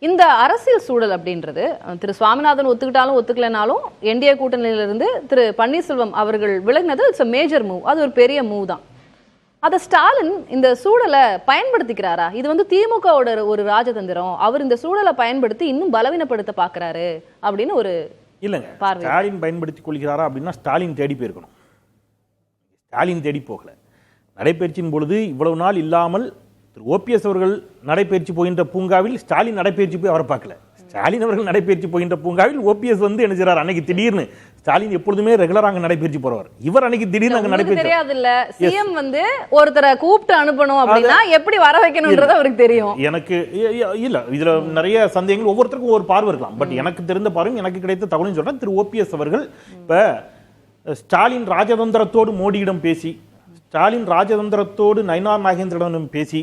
இந்த அரசியல் சூழல் அப்படின்றது திரு சுவாமிநாதன் ஒத்துக்கிட்டாலும் ஒத்துக்கலனாலும் என்டிஏ கூட்டணியிலிருந்து திரு பன்னீர்செல்வம் அவர்கள் விலகினது இட்ஸ் a மேஜர் மூவ். அது ஒரு பெரிய மூவ் தான். அதை ஸ்டாலின் இந்த சூழலை பயன்படுத்திக்கிறாரா? இது வந்து திமுகவோட ஒரு ராஜதந்திரம், அவர் இந்த சூழலை பயன்படுத்தி இன்னும் பலவீனப்படுத்த பாக்குறாரு அப்படின்னு ஒரு இல்லைங்க. ஸ்டாலின் பயன்படுத்திக் கொள்கிறாரா அப்படின்னா ஸ்டாலின் தேடி போயிருக்கணும். ஸ்டாலின் தேடி போகல. நடைபயிற்சியின் பொழுது இவ்வளவு நாள் இல்லாமல் திரு ஓபிஎஸ் அவர்கள் நடைபயிற்சி போகின்ற பூங்காவில் ஸ்டாலின் நடைபயிற்சி போய் அவரை பார்க்கல. ஸ்டாலின் அவர்கள் நடைபயிற்சி போகின்ற பூங்காவில் ஓபிஎஸ் வந்து என்ன செய்றார், அன்னைக்கு திடீர்னு ஸ்டாலின் எப்பொழுதுமே ரெகுலரா அங்க நடைபயிற்சி போறவர், இவர் அன்னைக்கு திடீர்னு அங்க நடைபயிற்சி தெரியாது இல்ல. சிஎம் வந்து ஒருத்தரை கூப்பிட்டு அனுப்பணும் அப்படின்னா எப்படி வர வைக்கணும்ன்றது அவருக்கு தெரியும். எனக்கு இல்ல, இதுல நிறைய சந்தேகங்கள், ஒவ்வொருத்தருக்கும் ஒரு பார்வை இருக்கலாம். பட் எனக்கு தெரிந்த பார்வையும் எனக்கு கிடைத்த தகவலும் சொல்றேன். திரு ஓபிஎஸ் அவர்கள் இப்ப ஸ்டாலின் ராஜதந்திரத்தோடு மோடியிடம் பேசி, ஸ்டாலின் ராஜதந்திரத்தோடு நயினார் நாகேந்திரனிடம் பேசி,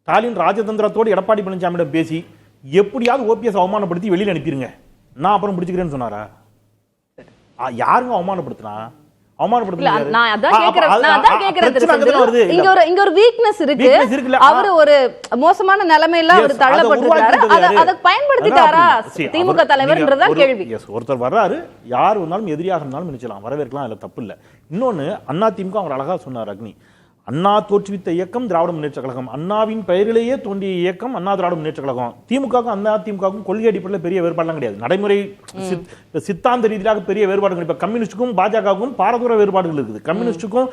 ஸ்டாலின் ராஜதந்திரத்தோடு எடப்பாடி பழனிசாமியிடம் பேசி எப்படியாவது ஓபிஎஸ் அவமானப்படுத்தி வெளியில் அனுப்பிடுங்க, நான் அப்புறம் பிடிச்சுக்கிறேன்னு சொன்னாரா? யாருங்க அவமானப்படுத்தினா? ஒரு மோசமான நிலைமையில அவர் தள்ளப்பட்டிருக்காரு. அதை பயன்படுத்திட்டாரா திமுக தலைவர் கேள்வி. ஒருத்தர் வர்றாரு, யார் வந்தாலும் எதிரியாக இருந்தாலும் நினைச்சலாம், வரவேற்கலாம், அதுல தப்பு இல்லை. இன்னொன்னு அண்ணா திமுக அவர் அழகா சொன்னார் அக்னி, அண்ணா தோற்றுவித்த இயக்கம் திராவிட முன்னேற்ற கழகம், அண்ணாவின் பெயரிலேயே தோன்றிய இயக்கம் அண்ணா திராவிட முன்னேற்ற கழகம். திமுகவுக்கும் அண்ணா திமுகவுக்கும் கொள்கை அடிப்படையில் பெரிய வேறுபாடுலாம் கிடையாது, நடைமுறை சித்தாந்த ரீதியாக பெரிய வேறுபாடுகள். இப்ப கம்யூனிஸ்டுக்கும் பாஜகவுக்கும் பாரதூர வேறுபாடுகள் இருக்குது, கம்யூனிஸ்டுக்கும்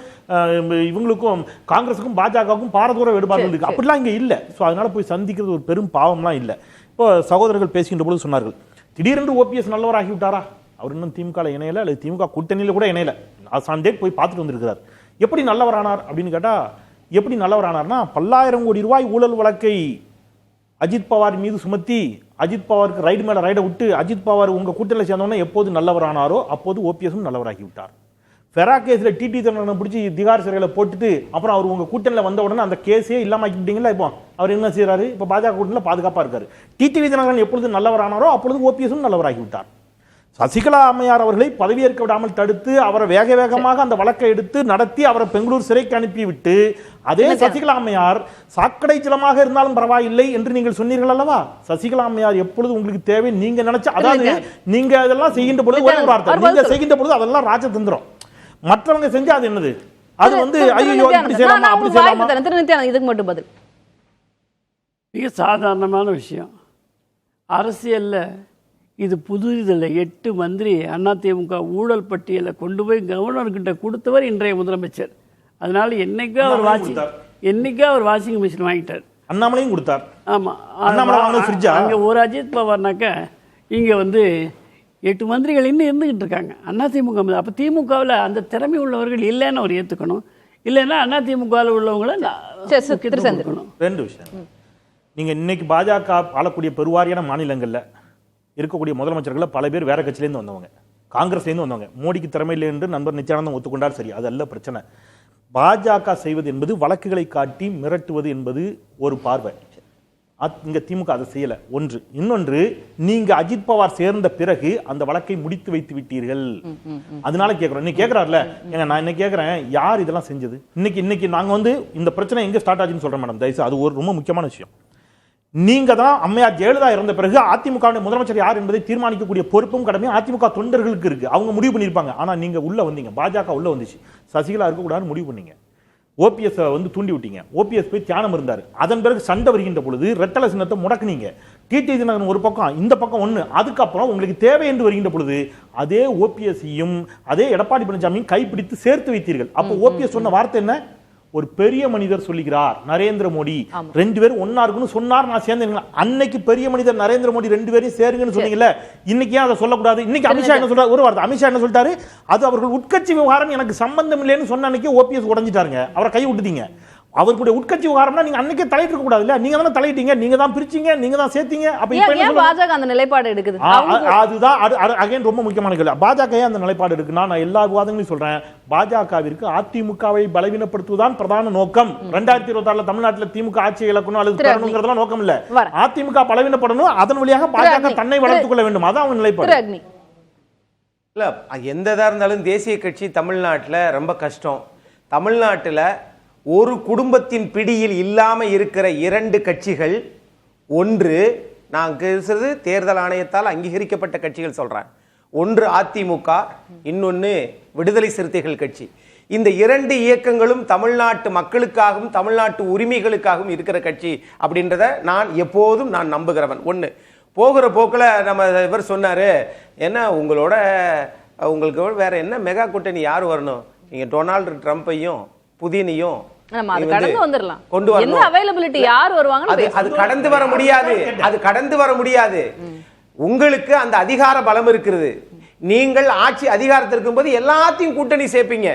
இவங்களுக்கும் காங்கிரஸுக்கும் பாஜகவுக்கும் பாரதூர வேறுபாடுகள் இருக்கு, அப்படிலாம் இங்க இல்ல. ஸோ அதனால போய் சந்திக்கிறது ஒரு பெரும் பாவம்லாம் இல்லை. இப்போ சகோதரர்கள் பேசுகின்ற பொழுது சொன்னார்கள், திடீரென்று ஓபிஎஸ் நல்லவராகி விட்டாரா? அவர் இன்னும் திமுக இணையல, அல்லது திமுக கூட்டணியில கூட இணையல, ஆசான் போய் பார்த்துட்டு வந்திருக்கிறார். எப்படி நல்லவரானார் அப்படின்னு கேட்டா, எப்படி நல்லவரானார்னா, 10,000 கோடி ரூபாய் ஊழல் வழக்கை அஜித் பவார் மீது சுமத்தி, அஜித் பவாருக்கு ரைடு மேல ரைடை விட்டு, அஜித் பவார் உங்க கூட்டணியில் சேர்ந்தோன்னா எப்போது நல்லவரானாரோ அப்போது ஓபிஎஸும் நல்லவராகி விட்டார். ஃபெரா கேஸ்ல டிடி தினகரனை பிடிச்சி திகார் சிறையில் போட்டுட்டு அப்புறம் அவர் உங்க கூட்டணியில் வந்த உடனே அந்த கேஸே இல்லாம ஆக்கிட்டீங்களா? இப்போ அவர் என்ன செய்யறாரு? இப்போ பாஜக கூட்டணியில் பாதுகாப்பா இருக்காரு. டிடி தினகரன் எப்பொழுது நல்லவரானாரோ அப்பொழுது ஓபிஎஸும் நல்லவராகி விட்டார். சசிகலா அம்மையார் அவர்களை பதவியேற்க விடாமல் தடுத்து அவரை வேக வேகமாக அந்த வழக்கை எடுத்து நடத்தி அவரை பெங்களூர் சிறைக்கு அனுப்பிவிட்டு, அதே சசிகலா அம்மையார் சாக்கடை ஜலமாக இருந்தாலும் பரவாயில்லை என்று நீங்கள் சொன்னீர்கள் அல்லவா? சசிகலா அம்மையார் எப்பொழுது உங்களுக்கு தேவை நீங்க நினைச்ச, அதாவது நீங்க அதெல்லாம் செய்கின்ற பொழுது ஒரே வார்த்தை, நீங்க செய்கின்ற பொழுது அதெல்லாம் ராஜதந்திரம், மற்றவங்க செஞ்சா அது என்னது? அது வந்து ஐயோ இப்படி செய்யலாமா அப்படி செய்யலாமா? இதுக்கு மட்டும் பதில் மிக சாதாரணமான விஷயம். அரசியல்ல இது புது இதில் 8 மந்திரி அதிமுக ஊழல் பட்டியலை கொண்டு போய் கவர்னர்கிட்ட கொடுத்தவர் இன்றைய முதலமைச்சர். அதனால என்னைக்கோ அவர் வாஷிங் மிஷின் வாங்கிட்டார், அண்ணாமலையும் கொடுத்தார். ஆமா, அங்கே ஒரு அஜித் பவார்னாக்க இங்கே வந்து 8 மந்திரிகள் இன்னும் இருந்துகிட்டு இருக்காங்க அதிமுக. அப்போ திமுகவில் அந்த திறமை உள்ளவர்கள் இல்லைன்னு அவர் ஏற்றுக்கணும், இல்லைன்னா அதிமுகவில் உள்ளவங்களை கொடுக்கணும். 2 விஷயம். நீங்க இன்னைக்கு பாஜக ஆளக்கூடிய பெருவாரியான மாநிலங்கள்ல இருக்கக்கூடிய முதலமைச்சர்கள் பல பேர் வேற கட்சியிலேருந்து வந்தவங்க, காங்கிரஸ்லேருந்து வந்தவங்க. மோடிக்கு திறமை இல்லை என்று நண்பர் நித்யானந்தம் ஒத்துக்கொண்டார், சரி, அது அல்ல பிரச்சனை. பாஜக செய்வது என்பது வழக்குகளை காட்டி மிரட்டுவது என்பது ஒரு பார்வை. இங்க திமுக அதை செய்யல, ஒன்று. இன்னொன்று, நீங்க அஜித் பவார் சேர்ந்த பிறகு அந்த வழக்கை முடித்து வைத்து விட்டீர்கள். அதனால கேட்கிறோம், இன்னைக்கு கேட்கிறாருல, நான் என்ன கேட்கிறேன், யார் இதெல்லாம் செஞ்சது? இன்னைக்கு நாங்க வந்து இந்த பிரச்சனை எங்க ஸ்டார்ட் ஆச்சுன்னு சொல்றேன் மேடம், தயவுசெய்து. அது ஒரு ரொம்ப முக்கியமான விஷயம். நீங்க தான் அம்மையார் ஜெயலலிதா இறந்த பிறகு அதிமுக முதலமைச்சர் யார் என்பதை தீர்மானிக்கக்கூடிய பொறுப்பும் கடமையும் அதிமுக தொண்டர்களுக்கு இருக்கு, அவங்க முடிவு பண்ணிருப்பாங்க. ஆனா நீங்க உள்ள வந்தீங்க, பாஜக உள்ள வந்துச்சு, சசிகலா இருக்கக்கூடாதுன்னு முடிவு பண்ணீங்க, ஓபிஎஸ் வந்து தூண்டி விட்டீங்க, ஓபிஎஸ் போய் தியானம் இருந்தார். அதன் பிறகு சண்டை வருகின்ற பொழுது ரெட்டலை சின்னத்தை முடக்குனீங்க, டிடி தினகரன் ஒரு பக்கம் இந்த பக்கம் ஒண்ணு. அதுக்கப்புறம் உங்களுக்கு தேவை என்று வருகின்ற பொழுது அதே ஓபிஎஸ்ஸையும் அதே எடப்பாடி பழனிசாமியும் கைப்பிடித்து சேர்த்து வைத்தீர்கள். அப்போ ஓபிஎஸ் சொன்ன வார்த்தை என்ன? ஒரு பெரிய மனிதர் சொல்லுகிறார், நரேந்திர மோடி 2 பேரும் ஒன்னா இருக்குன்னு சொன்னார், நான் சேர்ந்தேன். அன்னைக்கு பெரிய மனிதர் நரேந்திர மோடி 2 பேரையும் சேருங்கன்னு சொன்னீங்கல்ல, இன்னைக்கு ஏன் அதை சொல்லக்கூடாது? இன்னைக்கு அமித்ஷா என்ன சொல்றாரு? ஒரு வார்த்தை அமித்ஷா என்ன சொல்லிட்டாரு? அது அவர்கள் உட்கட்சி விவகாரம், எனக்கு சம்பந்தம் இல்லைன்னு சொன்ன அன்னைக்கு ஓபிஎஸ் உடைஞ்சிட்டாருங்க, அவரை கை விட்டுட்டீங்க. அவருடைய உட்கட்சி விவகாரம்னா நீங்க அன்னைக்கே தலையிட்டு இருக்க கூடாது இல்ல, நீங்க தான தலையிட்டீங்க, நீங்க தான் பிரிச்சீங்க, நீங்க தான் சேர்த்தீங்க. அப்ப இப்போ என்ன பாஜக அந்த நிலைப்பாடு எடுக்குது? அதுதான் அகைன் ரொம்ப முக்கியமான கேள்வி. பாஜக அந்த நிலைப்பாடு இருக்குன்னா, நான் எல்லா விவாதங்களையும் சொல்றேன், பாஜகவிற்கு அதிமுகவை பலவீனப்படுத்துவதுதான் பிரதான நோக்கம். 2026 தமிழ்நாட்டில் திமுக ஆட்சி இழக்கணும் அல்லது பெறணுங்கிறதெல்லாம் நோக்கம் இல்ல, அதிமுக பலவீனப்படணும், அதன் வழியாக பாஜக தன்னை வளர்த்துக் கொள்ள வேண்டும், அதான் அவன் நிலைப்பாடு. இல்ல எந்த இதா இருந்தாலும் தேசிய கட்சி தமிழ்நாட்டில் ரொம்ப கஷ்டம். தமிழ்நாட்டில் ஒரு குடும்பத்தின் பிடியில் இல்லாம இருக்கிற 2 கட்சிகள், ஒன்று நான் பேசுறது தேர்தல் ஆணையத்தால் அங்கீகரிக்கப்பட்ட கட்சிகள் சொல்றேன். ஒன்று அதிமுக, இன்னொன்னு விடுதலை சிறுத்தைகள் கட்சி. இந்த இரண்டு இயக்கங்களும் தமிழ்நாட்டு மக்களுக்காகவும் தமிழ்நாட்டு உரிமைகளுக்காகவும் இருக்கிற கட்சி அப்படின்றத நான் எப்போதும் நான் நம்புகிறவன். ஒன்று போகிற போக்கில் நம்ம இவர் சொன்னாரு, என்ன உங்களுக்கு வேற என்ன மெகா கூட்டணி யார் வரணும், நீங்க டொனால்டு ட்ரம்ப்பையும் புதினையும் கொண்டு வரணும். அது கடந்து வர முடியாது, அது கடந்து வர முடியாது. உங்களுக்கு அந்த அதிகார பலம் இருக்கிறது. நீங்கள் ஆட்சி அதிகாரத்தில் இருக்கும்போது எல்லாத்தையும் கூட்டணி சேர்ப்பீங்க.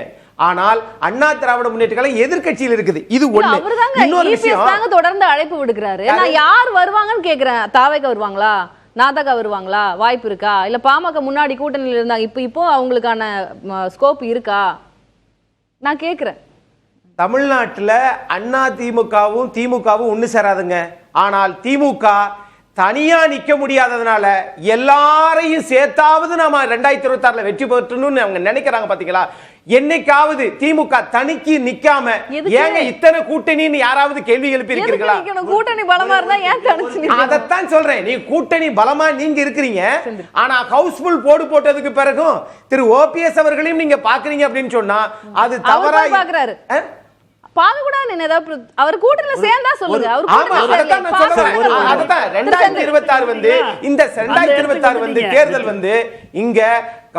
ஆனால் அண்ணா திராவிட முன்னேற்ற கழகம் எதிர்க்கட்சியில் இருக்குது. இது ஒண்ணு. இன்னொரு விஷயம், தொடர்ந்து அழைப்பு விடுக்கிறாரு. நான் யார் வருவாங்கன்னு கேக்குறேன். தாவேக வருவாங்களா, நாதகா வருவாங்களா, வாய்ப்பு இருக்கா? இல்ல பாமக முன்னாடி கூட்டணியில் இருந்தாங்க, இப்போ அவங்களுக்கான ஸ்கோப் இருக்கா? நான் கேக்குறேன். தமிழ்நாட்டுல அண்ணா திமுகவும் திமுகவும் ஒண்ணு சேராதுங்க. ஆனால் திமுக தனியா நிக்க முடியாததுனால எல்லாரையும் சேர்த்தாவது நாம 2026 வெற்றி பெற்றணும்னு அவங்க நினைக்கிறாங்க. பாத்தீங்களா? என்னைக்காவது திமுக தனிக்கு நிக்காம ஏங்க இத்தனை கூட்டணின்னு யாராவது கேள்வி எழுப்பி இருக்கிறீங்களா? கூட்டணி பலமா இருந்தா ஏன் தனிச்சு? அதத்தான் சொல்றேன். நீ கூட்டணி பலமா நீங்க இருக்கிறீங்க. ஆனா ஹவுஸ்ஃபுல் போட்டதுக்கு பிறகும் திரு ஓபிஎஸ் அவர்களையும் நீங்க பாக்குறீங்க அப்படின்னு சொன்னா அது தவறா பாக்குறாரு. அவர் கூட்டணியில சேர்ந்தா சொல்லுங்க. அவர் 2026 வந்து இந்த 2026 வந்து தேர்தல் வந்து இங்க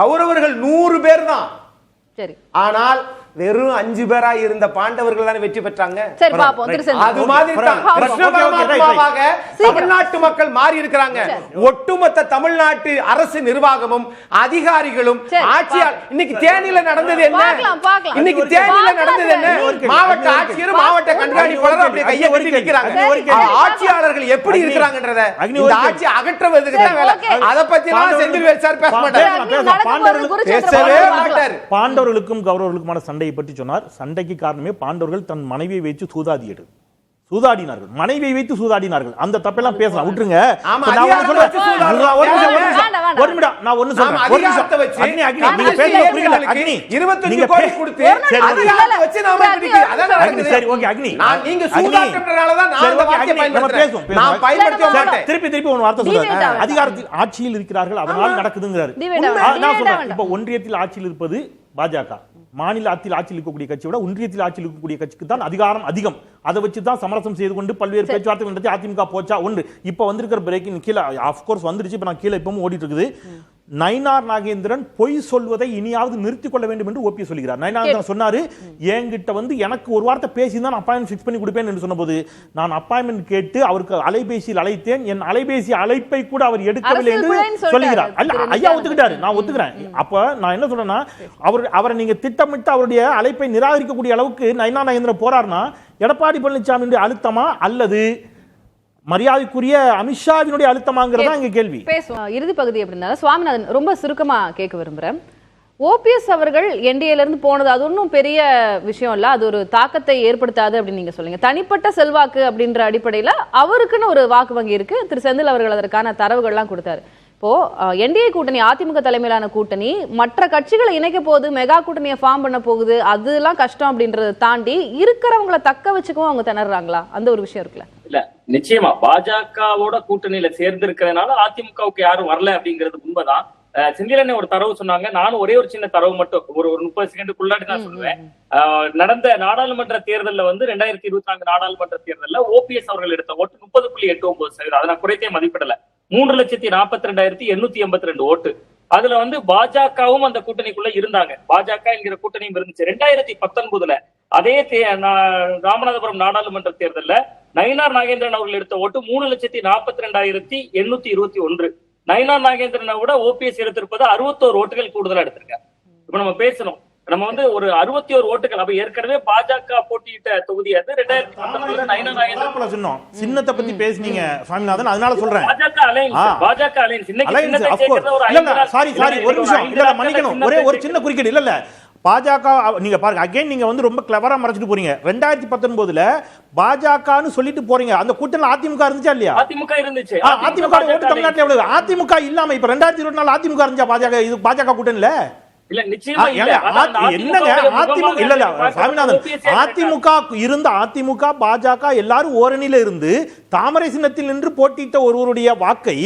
கௌரவர்கள் 100 பேர் தான். சரி, ஆனால் வெறும் 5 பேரா இருந்த பாண்டவர்கள் தானே வெற்றி பெற்றாங்க. சரி, பாப்போம். அது மாதிரி தான் கிருஷ்ண பரமாத்மாவாக தமிழ்நாட்டு மக்கள் மாறி இருக்கிறாங்க. ஒட்டுமொத்த தமிழ்நாட்டு அரசு நிர்வாகமும் அதிகாரிகளும் ஆட்சியாளர். இன்னைக்கு தேனியில நடந்தது என்ன? இன்னைக்கு தேனியில நடந்தது என்ன? மாவட்ட ஆட்சியர், மாவட்ட கண்காணிப்பாளர் அப்படியே கையை கட்டி நிக்கிறாங்க. ஆட்சியாளர்கள் எப்படி இருக்கிறாங்கன்றத இந்த ஆட்சி அகற்றுவதுக்கு தான் வேலை. அத பத்தி நான் செந்தில்வேல் சார் பேச மாட்டார், பேசவே மாட்டார். பாண்டவர்களுக்கும் கௌரவர்களுக்குமான சண்டையை பற்றி சொன்னார். சண்டைக்கு காரணமே பாண்டவர்கள் தன் மனைவியை வைத்து சூதாடினார்கள். மனைவியை வைத்து சூதாடினார்கள். அந்த தப்பெல்லாம் பேசலாம், விட்டுருங்க. திருப்பி ஒரு வார்த்தை சொல்றாரு, அதிகாரத்தில் ஆட்சியில் இருக்கிறார்கள், அதனால் நடக்குதுங்கிறாரு. நான் சொல்றேன், இப்ப ஒன்றியத்தில் ஆட்சியில் இருப்பது பாஜக, மாநில ஆட்சியில் இருக்கக்கூடிய கட்சியை விட ஒன்றியத்தில் ஆட்சியில் இருக்கக்கூடிய கட்சிக்கு தான் அதிகாரம் அதிகம். அதை வச்சு தான் சமரசம் செய்து கொண்டு பல்வேறு பேச்சுவார்த்தை நடத்தி அதிமுக போச்சா ஒன்று. இப்ப வந்திருக்கிற பிரேக்கிங் கீழே ஆஃப்கோர்ஸ் வந்துருச்சு. இப்ப நான் கீழே இப்பவும் ஓடிட்டு இருக்குது. நயினார் நாகேந்திரன் பொய் சொல்வதை இனியாவது நிறுத்திக் கொள்ள வேண்டும் என்று ஓபிஎஸ் சொல்கிறார். நயினார் சொன்னாரு, என்கிட்ட வந்து எனக்கு ஒரு வார்த்தை பேசி தான் அப்பாயின்மெண்ட் ஃபிக்ஸ் பண்ணி கொடுப்பேன் என்று சொன்னபோது நான் அப்பாயின்மெண்ட் கேட்டு அவருக்கு அலைபேசியில் அழைத்தேன். என் அலைபேசி அழைப்பை கூட அவர் எடுக்கவில்லை என்று சொல்லுகிறார். அல்ல, ஐயா ஒத்துக்கிட்டாரு, நான் ஒத்துக்கிறேன். அப்ப நான் என்ன சொல்றேன்னா, அவரை நீங்க திட்டமிட்டு அவருடைய அழைப்பை நிராகரிக்கக்கூடிய அளவுக்கு நயினார் நாகேந்திரன் போறாருன்னா எடப்பாடி பழனிசாமி அழுத்தமா அல்லது மரியாதைக்குரிய அமித்ஷாவினுடைய அழுத்தமாங்கிறதா இங்க கேள்வி. இறுதி பகுதி அப்படின்னா சுவாமிநாதன் ரொம்ப சுருக்கமா கேட்க விரும்புறேன். ஓபிஎஸ் அவர்கள் என்டிஏல இருந்து போனது அது ஒன்றும் பெரிய விஷயம் இல்ல, அது ஒரு தாக்கத்தை ஏற்படுத்தாது அப்படின்னு நீங்க சொல்லுங்க. தனிப்பட்ட செல்வாக்கு அப்படின்ற அடிப்படையில அவருக்குன்னு ஒரு வாக்கு வங்கி இருக்கு. திரு செந்தில் அவர்கள் அதற்கான தரவுகள்லாம் கொடுத்தாரு. இப்போ என்டிஏ கூட்டணி, அதிமுக தலைமையிலான கூட்டணி மற்ற கட்சிகளை இணைக்க போகுது, மெகா கூட்டணியை ஃபார்ம் பண்ண போகுது, அதெல்லாம் கஷ்டம் அப்படின்றத தாண்டி இருக்கிறவங்களை தக்க வச்சுக்கவும் அவங்க திணறாங்களா? அந்த ஒரு விஷயம் இருக்குல்ல. இல்ல, நிச்சயமா பாஜகவோட கூட்டணியில சேர்ந்து இருக்கிறதுனால அதிமுகவுக்கு யாரும் வரல அப்படிங்கிறது உண்மைதான். செந்திலனை ஒரு தரவு சொன்னாங்க. நானும் ஒரே ஒரு சின்ன தரவு மட்டும் ஒரு 30 செகண்டுக்குள்ளாடி தான் சொல்லுவேன். நடந்த நாடாளுமன்ற தேர்தலில் வந்து 2024 நாடாளுமன்ற தேர்தலில் ஓபிஎஸ் அவர்கள் எடுத்த ஓட்டு 30.89%. அதை நான் குறைத்தே மதிப்பிடல. 3,42,882 ஓட்டு. அதுல வந்து பாஜகவும் அந்த கூட்டணிக்குள்ள இருந்தாங்க. பாஜக என்கிற கூட்டணியும் இருந்துச்சு. 2019 அதே ராமநாதபுரம் நாடாளுமன்ற தேர்தல்ல நயினார் நாகேந்திரன் அவர்கள் எடுத்த ஓட்டு 3,42,821. நயினார் நாகேந்திரனை விட ஓபிஎஸ் எடுத்திருப்பது 61 ஓட்டுகள் கூடுதலா எடுத்திருக்காங்க. இப்ப நம்ம பேசணும், நம்ம வந்து ஒரு 61 ஓட்டுகள். அப்ப ஏற்கனவே பாஜக போட்டியிட்ட தொகுதி அது 2019 நயினார் நாகேந்திரன் சொன்னோம். சின்னத்தை பத்தி பேசுனீங்க சுவாமிநாதன், அதனால சொல்றேன். பாஜக அலையன்ஸ் இன்னைக்கு ஒரு நிமிஷம் இல்ல, மன்னிக்கணும், ஒரே ஒரு சின்ன குறுக்கீடு. இல்ல பாஜக நீங்க பாருங்க, அகைன் நீங்க வந்து ரொம்ப கிளவரா மறைச்சிட்டு போறீங்க. 2019 பாஜகன்னு சொல்லிட்டு போறீங்க. அந்த கூட்டணில அதிமுக இருந்துச்சா இல்லையா? அதிமுக இருந்துச்சு. அதிமுக ஓட்டு தமிழ்நாட்டுல எவ்வளவு? அதிமுக இல்லாம இப்ப 2024 அதிமுக இருந்துச்சா பாஜக கூட்டணில? இல்ல நிச்சயமா இல்ல. ஏங்க, அதான் அந்த என்னங்க அதிமுக இல்ல இல்ல சாமிநாதன், அதிமுக இருந்த அதிமுக பாஜக எல்லாரும் ஓரணியில இருந்து தாமரை சின்னத்தில் நின்று போட்டியிட்ட ஒருவருடைய வாக்கை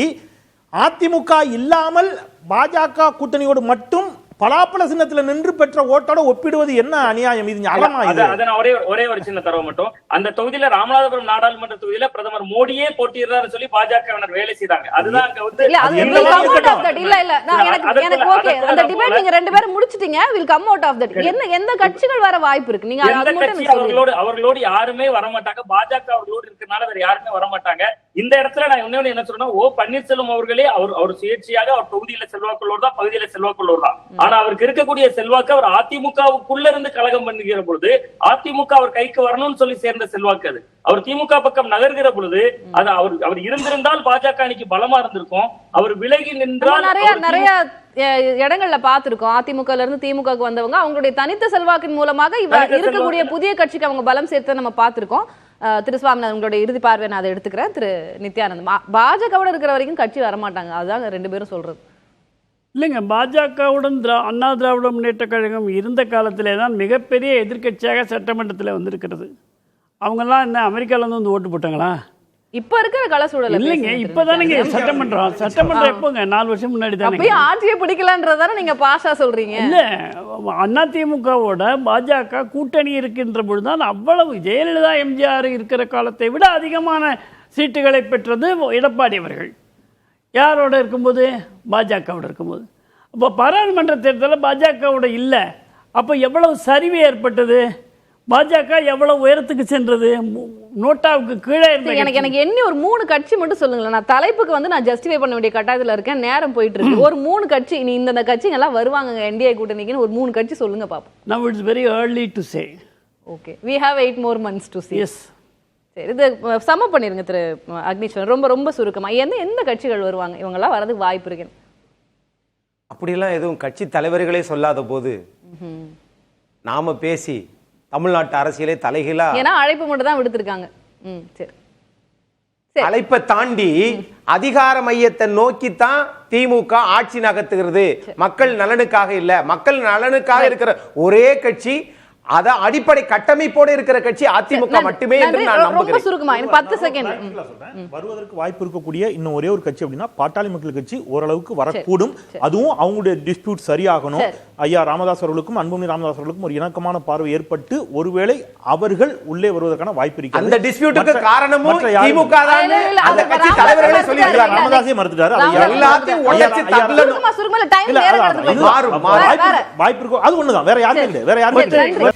அதிமுக இல்லாமல் பாஜக கூட்டணியோடு மட்டும் பலாப்பழ சின்னத்துல நின்று பெற்ற ஓட்டோட ஒப்பிடுவது என்ன அநியாயம்? இது நியாயமா? இது அத நான் ஒரே ஒரு சின்ன தரவு மட்டும், அந்த தொகுதியில ராமநாதபுரம் நாடாளுமன்ற தொகுதியில பிரதமர் மோடியே போட்டியிடுறாரு சொல்லி பாஜகவினர் வேலை செய்தாங்க. அதுதான் அங்க வந்து இல்ல அது அது will என்ன come out of இருக்கட்டும். that. இல்ல இல்ல நான் எனக்கு ஓகே அந்த டிபேட் நீங்க ரெண்டு பேரும் முடிச்சிட்டீங்க. will come out of that. என்ன எந்த கட்சிகள் வர வாய்ப்பு இருக்கு? நீங்க எந்த அது மட்டும் கட்சி எனக்கு சொல்லுங்க. அவர்களோடு யாருமே வர மாட்டாங்க. பாஜக அவர்களோடு இருக்கனால வேற யாருமே வர மாட்டாங்க. இந்த இடத்துல நான் இன்னொன்னு என்ன சொல்றேன்னா, ஓ பன்னீர்செல்வம் அவர்களே அவர் சுயேட்சையாக அவர் தொகுதியில செல்வாக்குள்ளோர் தான், பகுதியில செல்வாக்குள்ளோர் தான். ஆனா அவருக்கு இருக்கக்கூடிய செல்வாக்கு அவர் அதிமுகவுக்குள்ள இருந்து கலகம் பண்ணுகிற பொழுது அதிமுக அவர் கைக்கு வரணும்னு சொல்லி சேர்ந்த செல்வாக்கு அது. அவர் திமுக பக்கம் நகர்கிற பொழுது அது அவர் இருந்திருந்தால் பாஜக அன்னைக்கு பலமா இருந்திருக்கும். அவர் விலகி நின்றால் நிறைய இடங்கள்ல பாத்துருக்கோம். அதிமுகல இருந்து திமுகவுக்கு வந்தவங்க அவங்களுடைய தனித்த செல்வாக்கின் மூலமாக இருக்கக்கூடிய புதிய கட்சிக்கு அவங்க பலம் சேர்த்து நம்ம பாத்துருக்கோம். திரு சுவாமிநாதன், உங்களுடைய இறுதி பார்வை நான் அதை எடுத்துக்கிறேன். திரு நித்யானந்த், பாஜகவோட இருக்கிற வரைக்கும் கட்சி வரமாட்டாங்க, அதுதான் ரெண்டு பேரும் சொல்றது. இல்லைங்க, பாஜகவுடன் அண்ணா திராவிட முன்னேற்ற கழகம் இருந்த காலத்திலே தான் மிகப்பெரிய எதிர்க்கட்சியாக சட்டமன்றத்தில் வந்திருக்கிறது. அவங்கெல்லாம் என்ன அமெரிக்காவிலேருந்து வந்து ஓட்டு போட்டாங்களா? இப்ப இருக்கிற கல சூழல் இல்லைங்க, இப்பதானங்க சட்டமன்றம் எப்போங்க? 4 வருஷம் முன்னாடி தானே. ஆட்சியை பிடிக்கலன்றதானே நீங்க பாஷா சொல்றீங்க. இல்ல, அதிமுகவோட பாஜக கூட்டணி இருக்கின்ற பொழுதுதான் அவ்வளவு ஜெயலலிதா எம்ஜிஆர் இருக்கிற காலத்தை விட அதிகமான சீட்டுகளை பெற்றது எடப்பாடி அவர்கள். யாரோட இருக்கும்போது? பாஜகவோட இருக்கும்போது. அப்போ பாராளுமன்ற தேர்தலில் பாஜகவோட இல்லை, அப்போ எவ்வளவு சரிவு ஏற்பட்டது? பாஜக எவ்வளவு உயரத்துக்கு சென்றது? நோட்டாவுக்கு கீழே எனக்கு எண்ணி ஒரு 3 கட்சி மட்டும் சொல்லுங்களேன். நான் தலைப்புக்கு வந்து நான் ஜஸ்டிஃபை பண்ண வேண்டிய கட்டாயத்தில் இருக்கேன், நேரம் போயிட்டு இருக்கு. ஒரு 3 கட்சி நீ இந்த கட்சிங்க எல்லாம் வருவாங்க என்டிஏ கூட்டணிக்குன்னு ஒரு 3 கட்சி சொல்லுங்க பாப்போம். Now it's very early to say. Okay, we have 8 more months to see. Yes. சரி, இது சம பண்ணிருங்க திரு அக்னீஸ்வரன், ரொம்ப ரொம்ப சுருக்கமா எந்த கட்சிகள் வருவாங்க, இவங்க எல்லாம் வரதுக்கு வாய்ப்பு இருக்கு? அப்படியெல்லாம் எதுவும் கட்சி தலைவர்களே சொல்லாத போது நாம பேசி தமிழ்நாட்டு அரசியலே தலைகீழா, ஏன்னா அழைப்பு மட்டும் தான் விடுத்திருக்காங்க. சரி, அழைப்பை தாண்டி அதிகார மையத்தை நோக்கித்தான் திமுக ஆட்சி நகர்த்துகிறது. மக்கள் நலனுக்காக இல்ல, மக்கள் நலனுக்காக இருக்கிற ஒரே கட்சி, அத அடிப்படை கட்டமைப்போடு இருக்கிற கட்சி அதிமுக மட்டுமே என்று நான் நம்புகிறேன். சுருக்கமா 10 செகண்ட் வருவதற்கு வாய்ப்பு இருக்கக்கூடிய இன்னும் ஒரே ஒரு கட்சி அப்படின்னா பாட்டாளி மக்கள் கட்சி ஓரளவுக்கு வரக்கூடும். அதுவும் அவங்களுடைய டிஸ்பியூட் சரியாகணும். ஐயா ராமதாஸ் அவர்களுக்கும் அன்புமணி ராமதாஸ் அவர்களுக்கும் ஒரு இணக்கமான பார்வை ஏற்பட்டு ஒருவேளை அவர்கள் உள்ளே வருவதற்கான வாய்ப்பு இருக்கு. அந்த டிஸ்பியூட்டுக்கு காரணமும் திமுக தான். அந்த கட்சி தலைவர்களே சொல்லியிருக்காங்க. ராமதாஸே மறுத்துட்டாரு. எல்லாத்தையும் உடைச்சு தள்ளணும். சுருக்கமா டைம் நேரம் வாய்ப்பு இருக்கும். அது ஒண்ணுதான், வேற யாருமே இல்லை.